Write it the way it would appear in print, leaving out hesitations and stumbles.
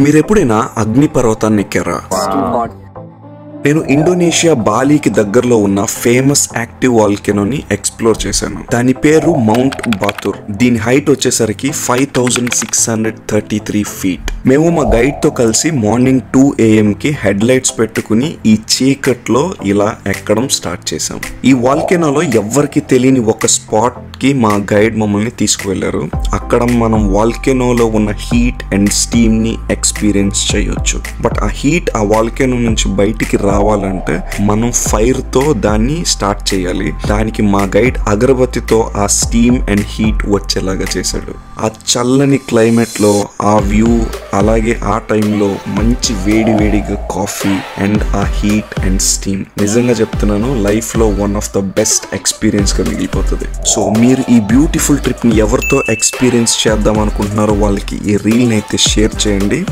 మీరు ఎప్పుడైనా అగ్నిపర్వతాన్ని ఎక్కారా? నేను ఇండోనేషియా బాలీకి దగ్గరలో ఉన్న ఫేమస్ యాక్టివ్ వాల్కెనోని ఎక్స్ప్లోర్ చేశాను. దాని పేరు మౌంట్ బాతుర్. దీని హైట్ వచ్చేసరికి 5633 ఫీట్. మేము మా గైడ్ తో కలిసి మార్నింగ్ 2 AM కి హెడ్ లైట్స్ పెట్టుకుని ఈ చీకట్లో ఇలా ఎక్కడం స్టార్ట్ చేసాం. ఈ వాల్కెనోలో ఎవ్వరికి తెలియని ఒక స్పాట్ కి మా గైడ్ మమ్మల్ని తీసుకువెళ్లారు. అక్కడ మనం వాల్కెనోలో ఉన్న హీట్ అండ్ స్టీమ్ ని ఎక్స్పీరియన్స్ చేయొచ్చు. బట్ ఆ హీట్ ఆ వాల్కెనో నుంచి బయటికి రావాలంటే మనం ఫైర్ తో దాన్ని స్టార్ట్ చేయాలి. దానికి మా గైడ్ అగరబత్తితో ఆ స్టీమ్ అండ్ హీట్ వచ్చేలాగా చేశాడు. ఆ చల్లని క్లైమేట్ లో ఆ వ్యూ, అలాగే ఆ టైంలో మంచి వేడిగా కాఫీ అండ్ ఆ హీట్ అండ్ స్టీమ్, నిజంగా చెప్తున్నాను, లైఫ్ లో one of the best experience గా మిగిలిపోతుంది. సో మీరు ఈ బ్యూటిఫుల్ ట్రిప్ ని ఎవరితో ఎక్స్పీరియన్స్ చేద్దాం అనుకుంటున్నారో వాళ్ళకి ఈ రీల్ అయితే షేర్ చేయండి.